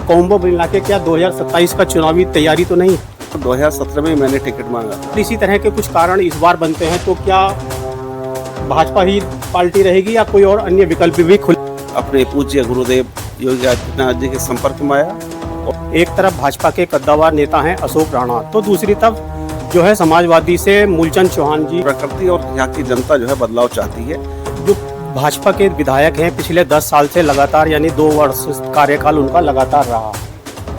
Combo मिला के क्या 2027 का चुनावी तैयारी तो नहीं? 2017 में मैंने टिकट मांगा था। इसी तरह के कुछ कारण इस बार बनते हैं तो क्या भाजपा ही पार्टी रहेगी या कोई और अन्य विकल्प भी खुले? अपने पूज्य गुरुदेव योगी आदित्यनाथ जी के संपर्क में आया। एक तरफ भाजपा के कद्दावर नेता हैं अशोक राणा, तो दूसरी तरफ जो है समाजवादी से मूलचंद चौहान जी। प्रकृति और यहाँ की जनता जो है बदलाव चाहती है। जो भाजपा के विधायक हैं पिछले 10 साल से लगातार, यानी 2 वर्ष कार्यकाल उनका लगातार रहा,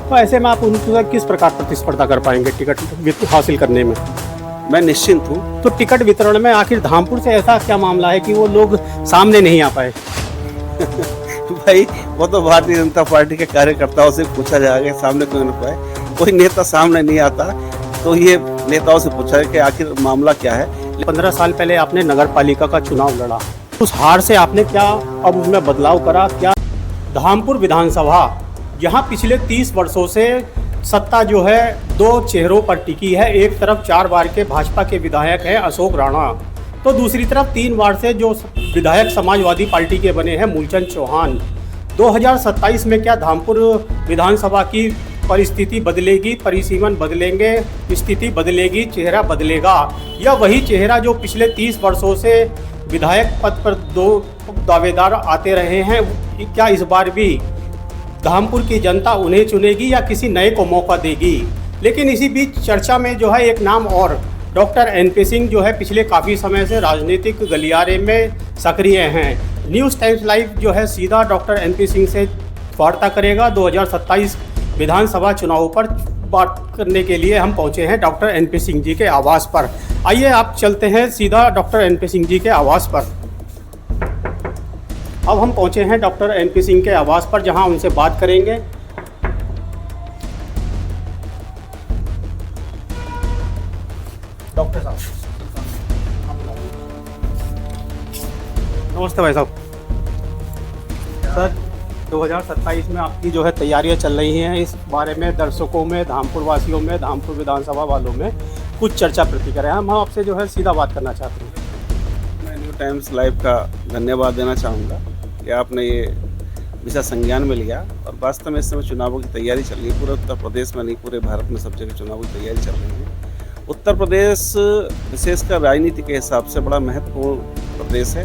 तो ऐसे में आप उनसे किस प्रकार प्रतिस्पर्धा कर पाएंगे टिकट हासिल करने में? मैं निश्चिंत हूँ। तो टिकट वितरण में आखिर धामपुर से ऐसा क्या मामला है कि वो लोग सामने नहीं आ पाए? भाई वो तो भारतीय जनता पार्टी के कार्यकर्ताओं से पूछा जाएगा, सामने क्यों नहीं पाए। कोई नेता सामने नहीं आता तो ये नेताओं से पूछा है कि आखिर मामला क्या है। 15 साल पहले आपने नगर पालिका का चुनाव लड़ा, उस हार से आपने क्या अब उसमें बदलाव करा क्या? धामपुर विधानसभा जहां पिछले 30 वर्षों से सत्ता जो है 2 चेहरों पर टिकी है, एक तरफ 4 बार के भाजपा के विधायक हैं अशोक राणा, तो दूसरी तरफ 3 बार से जो विधायक समाजवादी पार्टी के बने हैं मूलचंद चौहान। 2027 में क्या धामपुर विधानसभा की परिस्थिति बदलेगी, परिसीमन बदलेंगे, स्थिति बदलेगी, चेहरा बदलेगा, या वही चेहरा जो पिछले 30 वर्षों से विधायक पद पर 2 दावेदार आते रहे हैं, क्या इस बार भी धामपुर की जनता उन्हें चुनेगी या किसी नए को मौका देगी? लेकिन इसी बीच चर्चा में जो है एक नाम और, डॉक्टर एनपी सिंह जो है पिछले काफ़ी समय से राजनीतिक गलियारे में सक्रिय हैं। न्यूज़ टाइम्स लाइव जो है सीधा डॉक्टर एनपी सिंह से वार्ता करेगा। 2027 विधानसभा चुनाव पर बात करने के लिए हम पहुंचे हैं डॉक्टर एनपी सिंह जी के आवास पर। आइए आप चलते हैं सीधा डॉक्टर एनपी सिंह जी के आवास पर। अब हम पहुंचे हैं डॉक्टर एनपी सिंह के आवास पर, जहां उनसे बात करेंगे। डॉक्टर साहब नमस्ते भाई साहब। सर 2027 में आपकी जो है तैयारियां चल रही हैं, इस बारे में दर्शकों में, धामपुर वासियों में, धामपुर विधानसभा वालों में कुछ चर्चा प्रतिक्रिया है, हम आपसे जो है सीधा बात करना चाहते हैं। मैं न्यू टाइम्स लाइव का धन्यवाद देना चाहूँगा कि आपने ये विषय संज्ञान में लिया। और वास्तव में इस समय चुनावों की तैयारी चल रही है, पूरे उत्तर प्रदेश में नहीं पूरे भारत में सब जगह चुनावों की तैयारी चल रही है। उत्तर प्रदेश विशेषकर राजनीति के हिसाब से बड़ा महत्वपूर्ण प्रदेश है,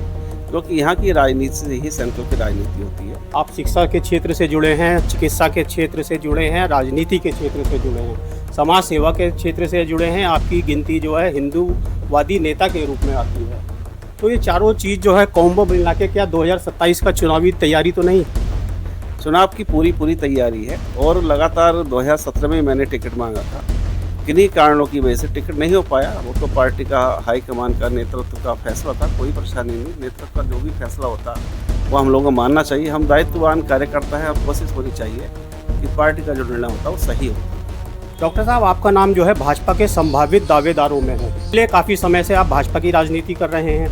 क्योंकि यहाँ की राजनीति से ही सेंट्रल की राजनीति होती है। आप शिक्षा के क्षेत्र से जुड़े हैं, चिकित्सा के क्षेत्र से जुड़े हैं, राजनीति के क्षेत्र से जुड़े हैं, समाज सेवा के क्षेत्र से जुड़े हैं, आपकी गिनती जो है हिंदूवादी नेता के रूप में आती है, तो ये चारों चीज़ जो है कॉम्बो मिला के क्या 2027 का चुनावी तैयारी तो नहीं? चुनाव की पूरी तैयारी है और लगातार 2017 में मैंने टिकट मांगा था। किन्हीं कारणों की वजह से टिकट नहीं हो पाया। वो तो पार्टी का हाईकमान का नेतृत्व का फैसला था, कोई परेशानी नहीं। नेतृत्व का जो भी फैसला होता वो हम लोगों को मानना चाहिए। हम दायित्ववान कार्यकर्ता हैं, अब कोशिश होनी चाहिए कि पार्टी का जो निर्णय होता है वो सही हो। डॉक्टर साहब आपका नाम जो है भाजपा के संभावित दावेदारों में है। पिछले काफ़ी समय से आप भाजपा की राजनीति कर रहे हैं,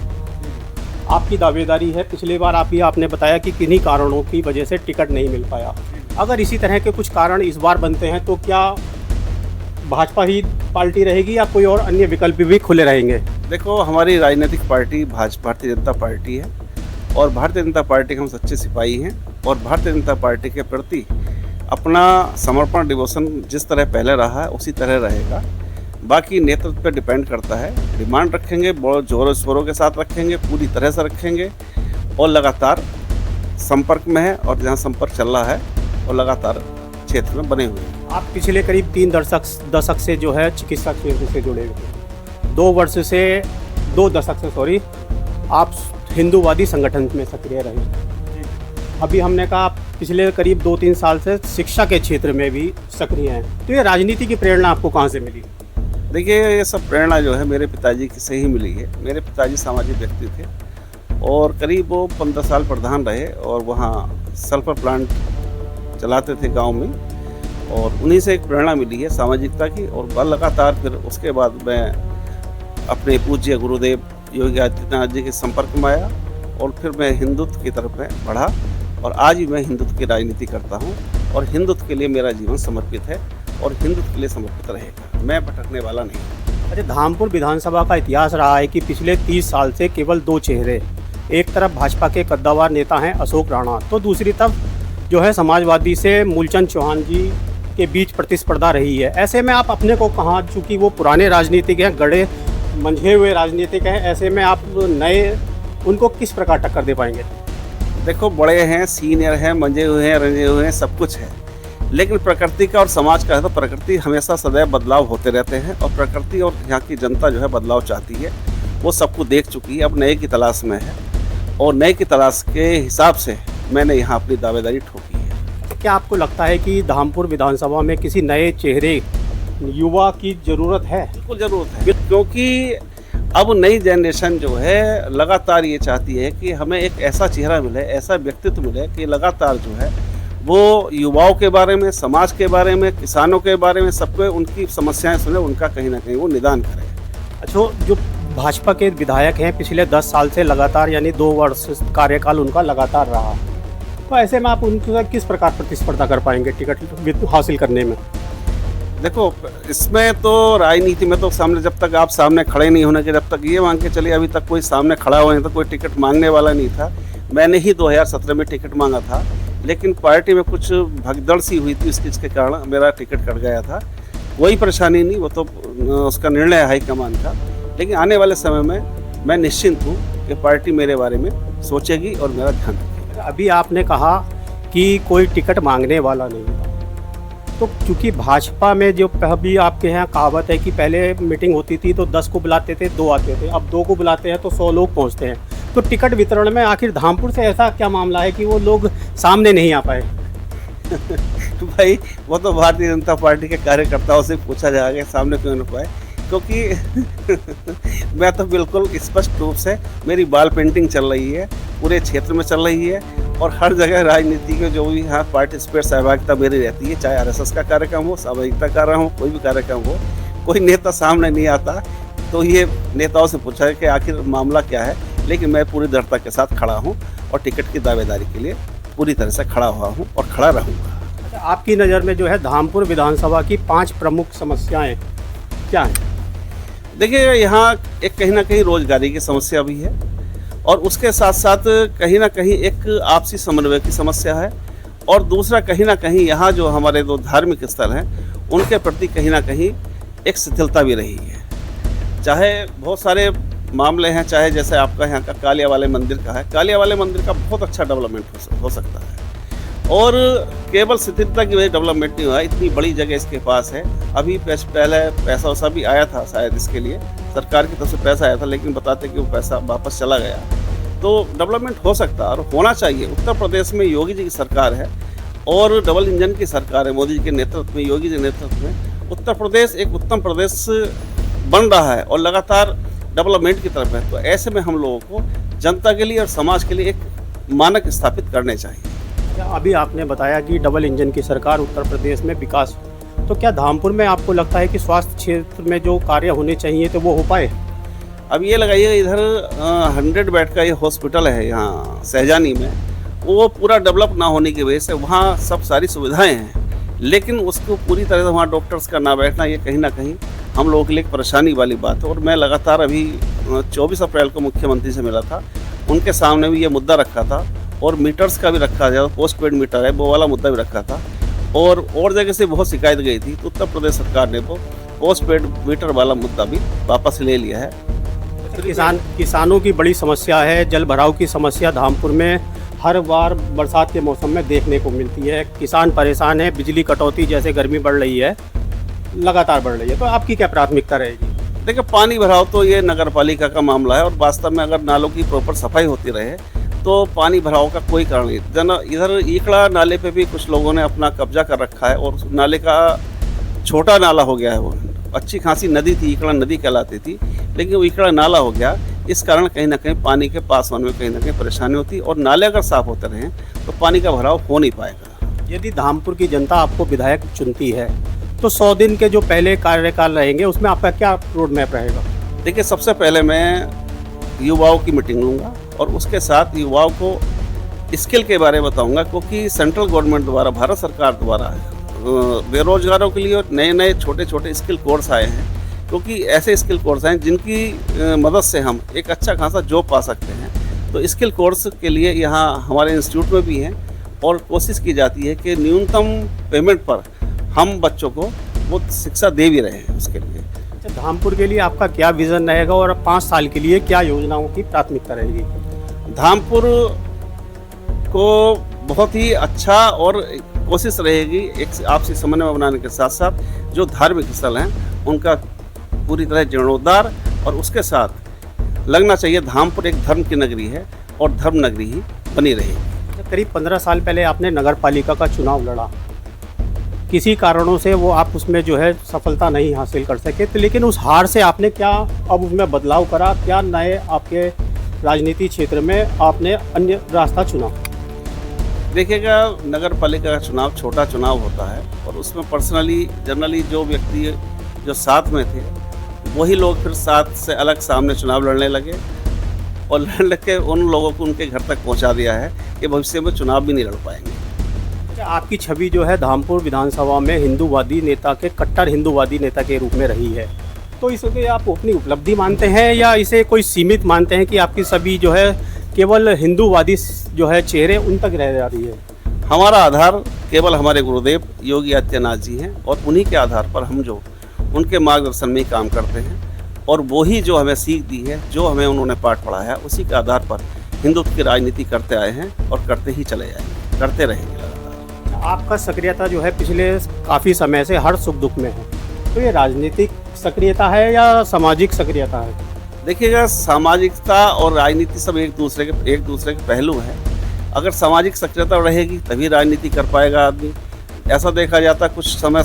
आपकी दावेदारी है। पिछली बार आपने बताया कि किन्हीं कारणों की वजह से टिकट नहीं मिल पाया। अगर इसी तरह के कुछ कारण इस बार बनते हैं तो क्या भाजपा ही पार्टी रहेगी या कोई और अन्य विकल्प भी खुले रहेंगे? देखो, हमारी राजनीतिक पार्टी भारतीय जनता पार्टी है और भारतीय जनता पार्टी के हम सच्चे सिपाही हैं और भारतीय जनता पार्टी के प्रति अपना समर्पण डिवोशन जिस तरह पहले रहा है उसी तरह रहेगा। बाकी नेतृत्व पे डिपेंड करता है। डिमांड रखेंगे, बहुत जोरों शोरों के साथ रखेंगे, पूरी तरह से रखेंगे और लगातार संपर्क में है और जहाँ संपर्क चल रहा है और लगातार क्षेत्र में बने हुए हैं। आप पिछले करीब 3 दशक से जो है चिकित्सा क्षेत्र से जुड़े हुए हैं। 2 दशक से आप हिंदूवादी संगठन में सक्रिय रहे। अभी हमने कहा आप पिछले करीब 2-3 साल से शिक्षा के क्षेत्र में भी सक्रिय हैं, तो ये राजनीति की प्रेरणा आपको कहाँ से मिली? देखिए, ये सब प्रेरणा जो है मेरे पिताजी से ही मिली है। मेरे पिताजी सामाजिक व्यक्ति थे और करीब वो 15 साल प्रधान रहे और वहाँ सल्फर प्लांट चलाते थे गांव में, और उन्हीं से एक प्रेरणा मिली है सामाजिकता की। और लगातार फिर उसके बाद मैं अपने पूज्य गुरुदेव योगी आदित्यनाथ जी के संपर्क में आया और फिर मैं हिंदुत्व की तरफ में बढ़ा और आज भी मैं हिंदुत्व की राजनीति करता हूँ और हिंदुत्व के लिए मेरा जीवन समर्पित है और हिंदुत्व के लिए समर्पित रहेगा। मैं भटकने वाला नहीं। अरे धामपुर विधानसभा का इतिहास रहा है कि पिछले 30 साल से केवल 2 चेहरे, एक तरफ भाजपा के कद्दावर नेता हैं अशोक राणा, तो दूसरी तरफ जो है समाजवादी से मूलचंद चौहान जी के बीच प्रतिस्पर्धा रही है। ऐसे में आप अपने को कहाँ, चूँकि वो पुराने राजनीतिक हैं, गड़े मंझे हुए राजनीतिक हैं, ऐसे में आप नए उनको किस प्रकार टक्कर दे पाएंगे? देखो, बड़े हैं, सीनियर हैं, मंजे हुए हैं, रंजे हुए हैं, सब कुछ है, लेकिन प्रकृति का और समाज का है तो प्रकृति हमेशा सदैव बदलाव होते रहते हैं और प्रकृति और यहाँ की जनता जो है बदलाव चाहती है। वो सबको देख चुकी है, अब नए की तलाश में है और नए की तलाश के हिसाब से मैंने यहाँ अपनी दावेदारी ठोकी है। क्या आपको लगता है कि धामपुर विधानसभा में किसी नए चेहरे, युवा की ज़रूरत है? बिल्कुल ज़रूरत है, क्योंकि अब नई जनरेशन जो है लगातार ये चाहती है कि हमें एक ऐसा चेहरा मिले, ऐसा व्यक्तित्व मिले कि लगातार जो है वो युवाओं के बारे में, समाज के बारे में, किसानों के बारे में, सबको उनकी समस्याएं सुने, उनका कहीं ना कहीं वो निदान करे। अच्छा, जो भाजपा के विधायक हैं पिछले 10 साल से लगातार, यानी 2 वर्ष कार्यकाल उनका लगातार रहा, तो ऐसे में आप उनके किस प्रकार प्रतिस्पर्धा कर पाएंगे टिकट हासिल करने में? देखो, इसमें तो राजनीति में तो सामने, जब तक आप सामने खड़े नहीं होने के, जब तक ये मांग के चलिए, अभी तक कोई सामने खड़ा हुआ नहीं था, कोई टिकट मांगने वाला नहीं था। मैंने ही 2017 में टिकट मांगा था, लेकिन पार्टी में कुछ भगदड़ सी हुई थी, इसके कारण मेरा टिकट कट गया था। कोई परेशानी नहीं, वो तो उसका निर्णय है हाईकमान का, लेकिन आने वाले समय में मैं निश्चिंत हूँ कि पार्टी मेरे बारे में सोचेगी और मेरा ध्यान रखेगी। अभी आपने कहा कि कोई टिकट मांगने वाला नहीं था, तो चूँकि भाजपा में जो अभी आपके यहाँ कहावत है कि पहले मीटिंग होती थी तो 10 को बुलाते थे, 2 आते थे, अब 2 को बुलाते हैं तो 100 लोग पहुँचते हैं, तो टिकट वितरण में आखिर धामपुर से ऐसा क्या मामला है कि वो लोग सामने नहीं आ पाए? भाई, वो तो भारतीय जनता पार्टी के कार्यकर्ताओं से पूछा जाएगा सामने क्यों नहीं पाए, क्योंकि मैं तो बिल्कुल स्पष्ट रूप से, मेरी बाल पेंटिंग चल रही है, पूरे क्षेत्र में चल रही है और हर जगह राजनीति के जो भी यहाँ पार्टिसिपेट सहभागिता मेरी रहती है, चाहे आरएसएस का कार्यक्रम हो, सामाजिकता का रहा हो, कोई भी कार्यक्रम हो, कोई नेता सामने नहीं आता तो ये नेताओं से पूछा है कि आखिर मामला क्या है, लेकिन मैं पूरी दृढ़ता के साथ खड़ा हूँ और टिकट की दावेदारी के लिए पूरी तरह से खड़ा हुआ हूँ और खड़ा रहूँगा। आपकी नज़र में जो है धामपुर विधानसभा की 5 प्रमुख समस्याएं क्या हैं? देखिए, यहाँ एक कहीं ना कहीं रोजगारी की समस्या भी है और उसके साथ साथ कहीं ना कहीं एक आपसी समन्वय की समस्या है और दूसरा कहीं ना कहीं यहाँ जो हमारे 2 धार्मिक स्थल हैं उनके प्रति कहीं ना कहीं एक शिथिलता भी रही है। चाहे बहुत सारे मामले हैं, चाहे जैसे आपका यहाँ का कालिया वाले मंदिर का है, कालिया वाले मंदिर का बहुत अच्छा डेवलपमेंट हो सकता है और केवल शिथिलता की वजह डेवलपमेंट नहीं हुआ, इतनी बड़ी जगह इसके पास है। अभी पहले पैसा वैसा भी आया था शायद इसके लिए, सरकार की तरफ से पैसा आया था, लेकिन बताते कि वो पैसा वापस चला गया, तो डेवलपमेंट हो सकता है और होना चाहिए। उत्तर प्रदेश में योगी जी की सरकार है और डबल इंजन की सरकार है, मोदी जी के नेतृत्व में, योगी जी के नेतृत्व में उत्तर प्रदेश एक उत्तम प्रदेश बन रहा है और लगातार डेवलपमेंट की तरफ है। तो ऐसे में हम लोगों को जनता के लिए और समाज के लिए एक मानक स्थापित करने चाहिए। अभी आपने बताया कि डबल इंजन की सरकार, उत्तर प्रदेश में विकास, तो क्या धामपुर में आपको लगता है कि स्वास्थ्य क्षेत्र में जो कार्य होने चाहिए तो वो हो पाए? अब ये लगाइए, इधर 100 बेड का ये हॉस्पिटल है यहाँ सहजानी में, वो पूरा डेवलप ना होने की वजह से वहाँ सब सारी सुविधाएं हैं, लेकिन उसको पूरी तरह से वहाँ डॉक्टर्स का ना बैठना, ये कहीं ना कहीं हम लोगों के लिए एक परेशानी वाली बात है। और मैं लगातार अभी 24 अप्रैल को मुख्यमंत्री से मिला था, उनके सामने भी ये मुद्दा रखा था और मीटर्स का भी रखा था, पोस्ट पेड मीटर है वो वाला मुद्दा भी रखा था और जगह से बहुत शिकायत गई थी, तो उत्तर प्रदेश सरकार ने वो पोस्ट पेड मीटर वाला मुद्दा भी वापस ले लिया है। किसानों की बड़ी समस्या है, जल भराव की समस्या धामपुर में हर बार बरसात के मौसम में देखने को मिलती है, किसान परेशान है, बिजली कटौती जैसे गर्मी बढ़ रही है, लगातार बढ़ रही है, तो आपकी क्या प्राथमिकता रहेगी? देखिए, पानी भराव तो ये नगर पालिका का मामला है और वास्तव में अगर नालों की प्रॉपर सफाई होती रहे तो पानी भराव का कोई कारण नहीं। इधर ईकड़ा नाले पे भी कुछ लोगों ने अपना कब्जा कर रखा है और नाले का छोटा नाला हो गया है, वो अच्छी खासी नदी थी, ईकड़ा नदी कहलाती थी, लेकिन वो ईकड़ा नाला हो गया। इस कारण कहीं ना कहीं पानी के पास होने में कहीं ना कहीं परेशानी होती है और नाले अगर साफ होते रहें तो पानी का भराव हो नहीं पाएगा। यदि धामपुर की जनता आपको विधायक चुनती है तो 100 दिन के जो पहले कार्यकाल रहेंगे उसमें आपका क्या रोड मैप रहेगा? देखिए, सबसे पहले मैं युवाओं की मीटिंग लूँगा और उसके साथ युवाओं को स्किल के बारे में बताऊँगा, क्योंकि सेंट्रल गवर्नमेंट द्वारा, भारत सरकार द्वारा बेरोजगारों के लिए नए नए छोटे छोटे स्किल कोर्स आए हैं, क्योंकि ऐसे स्किल कोर्स हैं जिनकी मदद से हम एक अच्छा खासा जॉब पा सकते हैं। तो स्किल कोर्स के लिए यहाँ हमारे इंस्टीट्यूट में भी हैं और कोशिश की जाती है कि न्यूनतम पेमेंट पर हम बच्चों को वो शिक्षा दे भी रहे हैं उसके लिए। अच्छा, धामपुर के लिए आपका क्या विज़न रहेगा और 5 साल के लिए क्या योजनाओं की प्राथमिकता रहेगी? धामपुर को बहुत ही अच्छा और कोशिश रहेगी एक आपसी समन्वय बनाने के साथ साथ जो धार्मिक स्थल हैं उनका पूरी तरह जीर्णोद्धार, और उसके साथ लगना चाहिए धामपुर एक धर्म की नगरी है और धर्म नगरी ही बनी रहेगी। करीब 15 साल पहले आपने नगर पालिका का चुनाव लड़ा, किसी कारणों से वो आप उसमें जो है सफलता नहीं हासिल कर सके, तो लेकिन उस हार से आपने क्या अब उसमें बदलाव करा, क्या नए आपके राजनीति क्षेत्र में आपने अन्य रास्ता चुना? देखिएगा, नगर पालिका का चुनाव छोटा चुनाव होता है और उसमें पर्सनली जनरली जो व्यक्ति जो साथ में थे वही लोग फिर साथ से अलग सामने चुनाव लड़ने लगे और लड़ के उन लोगों को उनके घर तक पहुंचा दिया है कि भविष्य में चुनाव भी नहीं लड़ पाएंगे। अच्छा, आपकी छवि जो है धामपुर विधानसभा में हिंदूवादी नेता के कट्टर हिंदूवादी नेता के रूप में रही है, तो इसे आप अपनी उपलब्धि मानते हैं या इसे कोई सीमित मानते हैं कि आपकी सभी जो है केवल हिंदूवादी जो है चेहरे उन तक रह जा रही है? हमारा आधार केवल हमारे गुरुदेव योगी आदित्यनाथ जी हैं और उन्हीं के आधार पर हम जो उनके मार्गदर्शन में ही काम करते हैं और वही जो हमें सीख दी है, जो हमें उन्होंने पाठ पढ़ाया, उसी के आधार पर हिंदुत्व की राजनीति करते आए हैं और करते ही चले जाएंगे, करते रहेंगे लगातार। आपका सक्रियता जो है पिछले काफ़ी समय से हर सुख दुख में है, तो ये राजनीतिक सक्रियता है या सामाजिक सक्रियता है? देखिएगा, सामाजिकता और राजनीति सब एक दूसरे के पहलू हैं। अगर सामाजिक सक्रियता रहेगी तभी राजनीति कर पाएगा आदमी। ऐसा देखा जाता कुछ समय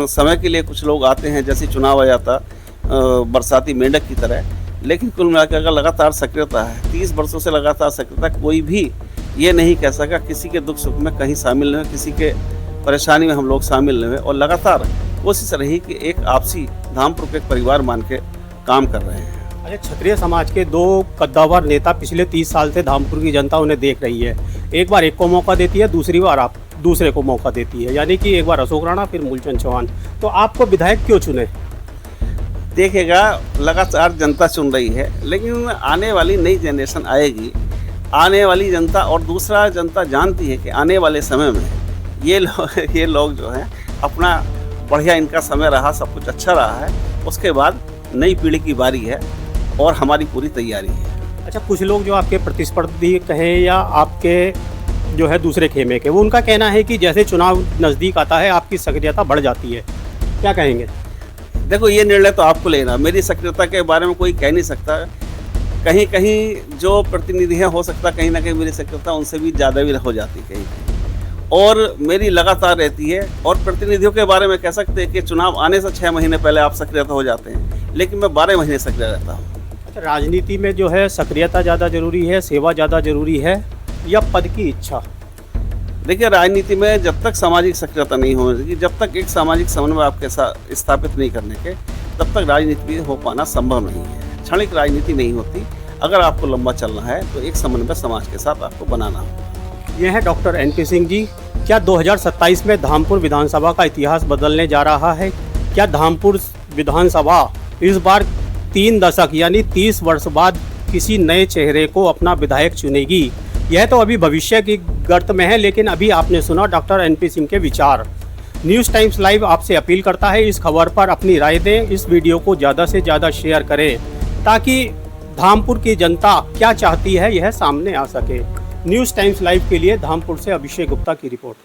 समय के लिए कुछ लोग आते हैं, जैसे चुनाव आ जाता बरसाती मेंढक की तरह, लेकिन कुल मिलाकर अगर लगातार सक्रियता है, 30 वर्षों से लगातार सक्रियता, कोई भी ये नहीं कह सका किसी के दुख सुख में कहीं शामिल नहीं हुए, किसी के परेशानी में हम लोग शामिल नहीं हुए और लगातार कोशिश रही कि एक आपसी धामपुर के परिवार मान के काम कर रहे हैं। अच्छा, क्षत्रिय समाज के 2 कद्दावर नेता पिछले 30 साल से धामपुर की जनता उन्हें देख रही है। एक बार एक को मौका देती है, दूसरी बार आप दूसरे को मौका देती है, यानी कि एक बार अशोक राणा फिर मूलचंद चौहान। तो आपको विधायक क्यों चुने? देखिएगा, लगातार जनता चुन रही है, लेकिन आने वाली नई जनरेशन आएगी, आने वाली जनता और दूसरा जनता जानती है कि आने वाले समय में ये लोग जो हैं अपना बढ़िया इनका समय रहा, सब कुछ अच्छा रहा है, उसके बाद नई पीढ़ी की बारी है और हमारी पूरी तैयारी है। अच्छा, कुछ लोग जो आपके प्रतिस्पर्धी कहें या आपके जो है दूसरे खेमे के, वो उनका कहना है कि जैसे चुनाव नज़दीक आता है आपकी सक्रियता बढ़ जाती है, क्या कहेंगे? देखो, ये निर्णय तो आपको लेना, मेरी सक्रियता के बारे में कोई कह नहीं सकता। कहीं कहीं जो प्रतिनिधि हैं हो सकता कहीं ना कहीं मेरी सक्रियता उनसे भी ज़्यादा भी हो जाती है कहीं, और मेरी लगातार रहती है। और प्रतिनिधियों के बारे में कह सकते हैं कि चुनाव आने से 6 महीने पहले आप सक्रियता हो जाते हैं, लेकिन मैं 12 महीने सक्रिय रहता हूँ। अच्छा, राजनीति में जो है सक्रियता ज़्यादा जरूरी है, सेवा ज़्यादा जरूरी है या पद की इच्छा? देखिए, राजनीति में जब तक सामाजिक सक्रियता नहीं होगी, जब तक एक सामाजिक समन्वय आपके साथ स्थापित नहीं करने के, तब तक राजनीति हो पाना संभव नहीं है। क्षणिक राजनीति नहीं होती। अगर आपको लंबा चलना है तो एक समन्वय समाज के साथ आपको बनाना होगा। ये है डॉक्टर एनपी सिंह जी। क्या 2027 में धामपुर विधानसभा का इतिहास बदलने जा रहा है? क्या धामपुर विधानसभा इस बार 3 दशक यानी 30 वर्ष बाद किसी नए चेहरे को अपना विधायक चुनेगी? यह तो अभी भविष्य की गर्त में है, लेकिन अभी आपने सुना डॉक्टर एनपी सिंह के विचार। न्यूज़ टाइम्स लाइव आपसे अपील करता है इस खबर पर अपनी राय दें, इस वीडियो को ज़्यादा से ज़्यादा शेयर करें ताकि धामपुर की जनता क्या चाहती है यह सामने आ सके। न्यूज़ टाइम्स लाइव के लिए धामपुर से अभिषेक गुप्ता की रिपोर्ट।